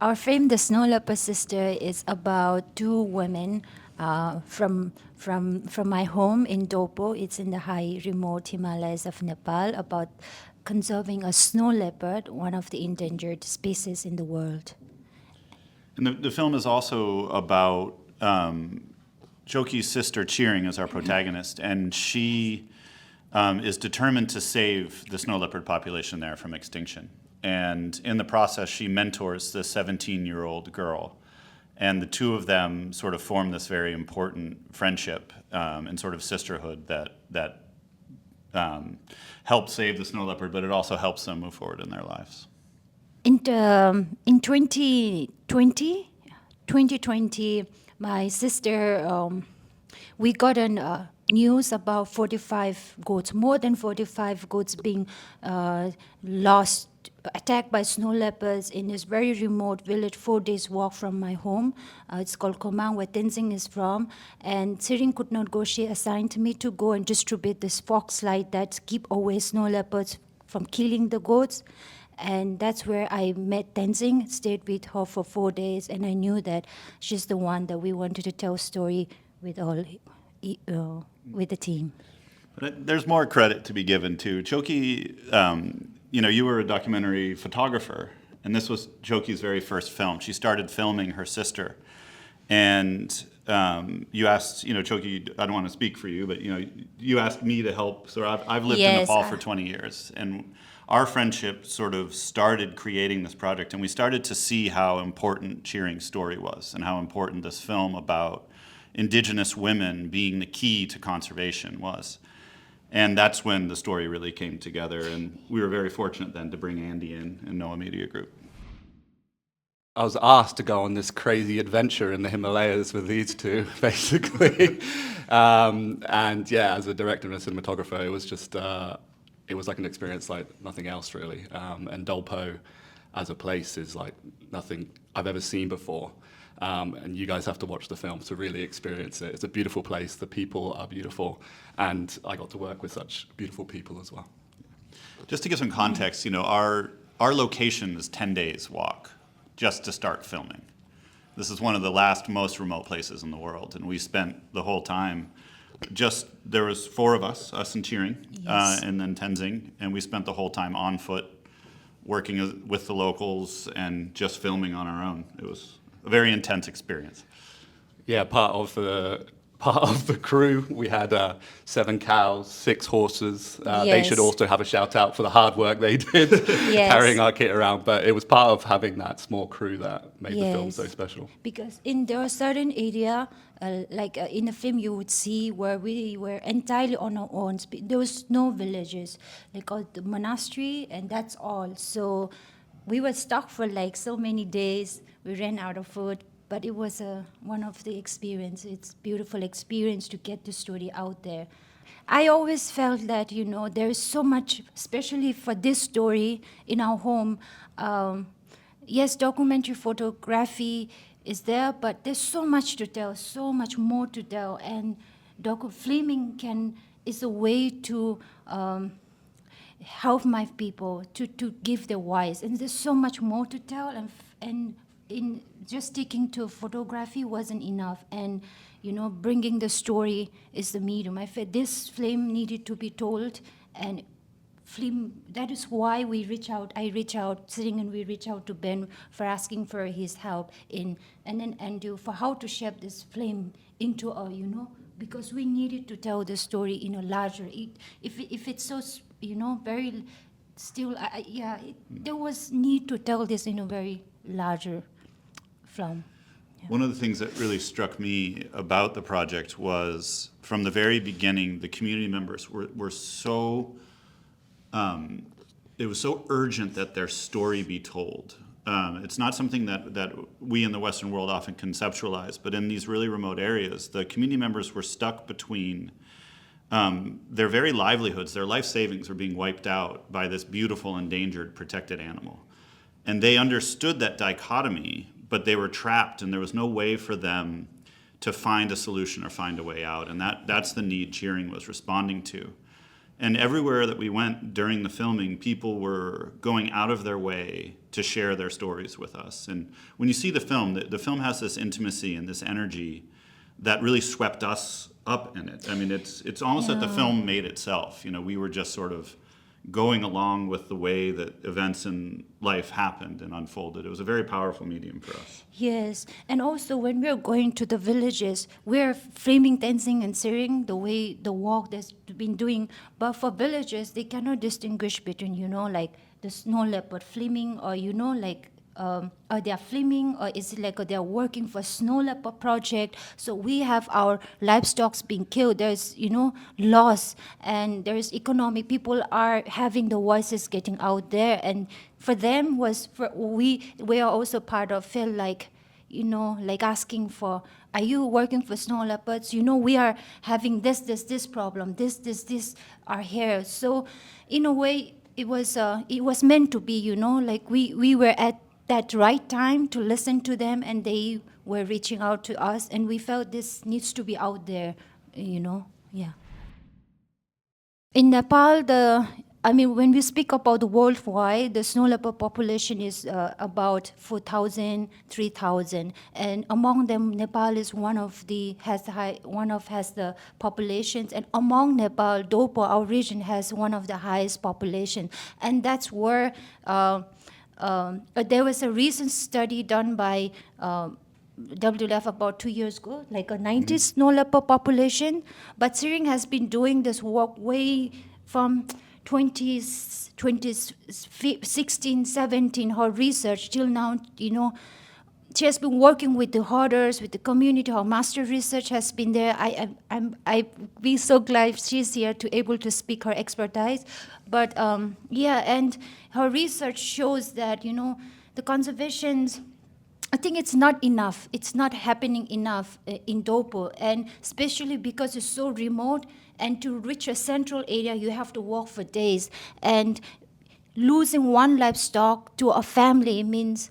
Our film, The Snow Leopard Sister, is about two women from my home in Dopo. It's in the high remote Himalayas of Nepal, about conserving a snow leopard, one of the endangered species in the world. And the film is also about Choki's sister Cheering as our protagonist, and she is determined to save the snow leopard population there from extinction. And in the process, she mentors this 17-year-old girl. And the two of them sort of form this very important friendship and sort of sisterhood that helps save the snow leopard, but it also helps them move forward in their lives. In 2020, my sister, we got an news about 45 goats, more than 45 goats being lost, attacked by snow leopards in this very remote village, 4 days walk from my home. It's called Komang, where Tenzing is from. And Tsiring could not go. She assigned me to go and distribute this fox light that keep away snow leopards from killing the goats. And that's where I met Tenzing, stayed with her for 4 days, and I knew that she's the one that we wanted to tell story with with the team. But there's more credit to be given to Choki. You were a documentary photographer, and this was Choki's very first film. She started filming her sister, and you asked, Choki, I don't want to speak for you, but you asked me to help. So I've lived in Nepal for 20 years, and our friendship sort of started creating this project, and we started to see how important Cheering's story was, and how important this film about indigenous women being the key to conservation was. And that's when the story really came together, and we were very fortunate then to bring Andy in and Noah Media Group. I was asked to go on this crazy adventure in the Himalayas with these two, basically. And yeah, as a director and a cinematographer, it was just, it was like an experience like nothing else, really. And Dolpo as a place is like nothing I've ever seen before. And you guys have to watch the film to really experience it. It's a beautiful place, the people are beautiful, and I got to work with such beautiful people as well. Just to give some context, our location is 10 days walk just to start filming. This is one of the last most remote places in the world, and we spent the whole time there was 4 of us and Cheering, Yes. and then Tenzing, and we spent the whole time on foot, working with the locals and just filming on our own. It was a very intense experience. Yeah, part of the crew, we had 7 cows, 6 horses. They Yes. should also have a shout out for the hard work they did Yes. carrying our kit around. But it was part of having that small crew that made the film Yes. so special. Because there are certain area, in the film you would see where we were entirely on our own. There was no villages, the monastery, and that's all. So we were stuck for so many days. We ran out of food, but it was one of the experience. It's beautiful experience to get the story out there. I always felt that, there is so much, especially for this story in our home. Yes, documentary photography is there, but there's so much to tell, so much more to tell. And filming is a way to help my people to give their voice. And there's so much more to tell, and in just sticking to photography wasn't enough, and bringing the story is the medium. I felt this film needed to be told, and that is why I reach out, sitting, and we reach out to Ben for asking for his help and then Andrew for how to shape this film into because we needed to tell the story in a larger. If it's so very still, there was need to tell this in a very larger film. Yeah. One of the things that really struck me about the project was, from the very beginning, the community members were so, it was so urgent that their story be told. It's not something that we in the Western world often conceptualize, but in these really remote areas, the community members were stuck between their very livelihoods, their life savings were being wiped out by this beautiful, endangered, protected animal. And they understood that dichotomy, but they were trapped, and there was no way for them to find a solution or find a way out. And that's the need Cheering was responding to. And everywhere that we went during the filming, people were going out of their way to share their stories with us. And when you see the film has this intimacy and this energy that really swept us up in it. I mean, it's almost that the film made itself. You know, we were just sort of going along with the way that events in life happened and unfolded. It was a very powerful medium for us. Yes, and also when we're going to the villages, we're framing, Tenzing, and Sering the way the walk that's been doing. But for villagers, they cannot distinguish between, like the snow leopard flaming, or are they flaming, or is it like they're working for snow leopard project? So we have our livestock being killed. There's loss, and there's economic. People are having the voices getting out there, and for them we are also part of feel like like asking for, are you working for snow leopards? We are having this problem, this are here. So in a way, it was meant to be, like we were at that right time to listen to them, and they were reaching out to us, and we felt this needs to be out there, yeah. In Nepal, when we speak about the worldwide, the snow leopard population is about 4,000, 3,000, and among them, Nepal is has the populations, and among Nepal, Dopo, our region, has one of the highest population, and that's where there was a recent study done by WWF about 2 years ago, like a 90s snow leopard population. But Sering has been doing this work way from 2016, 17, her research till now, she has been working with the herders, with the community. Her master research has been there. I'm be so glad she's here to able to speak her expertise. But and her research shows that the conservations, I think it's not enough. It's not happening enough in Dopo, and especially because it's so remote. And to reach a central area, you have to walk for days. And losing one livestock to a family means,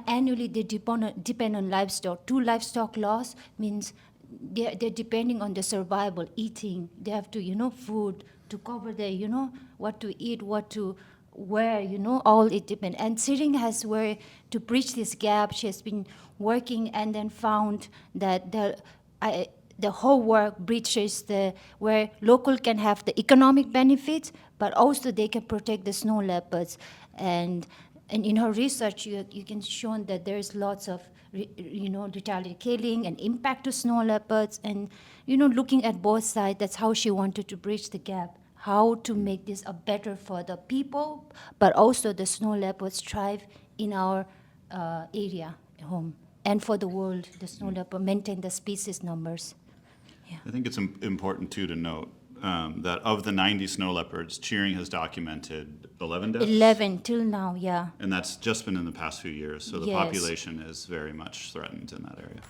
annually they depend on livestock. 2 livestock loss means they're depending on the survival, eating. They have to, food to cover their, what to eat, what to wear, all it depends. And Sering has where to bridge this gap. She has been working and then found that the whole work bridges where local can have the economic benefits, but also they can protect the snow leopards. And in her research, you can show that there's lots of retaliatory killing and impact to snow leopards, and looking at both sides. That's how she wanted to bridge the gap. How to make this a better for the people, but also the snow leopards thrive in our area, home, and for the world. The snow leopard maintain the species numbers. Yeah. I think it's important too to note that of the 90 snow leopards, Cheering has documented 11 deaths. 11 till now, yeah. And that's just been in the past few years, so the Yes. population is very much threatened in that area.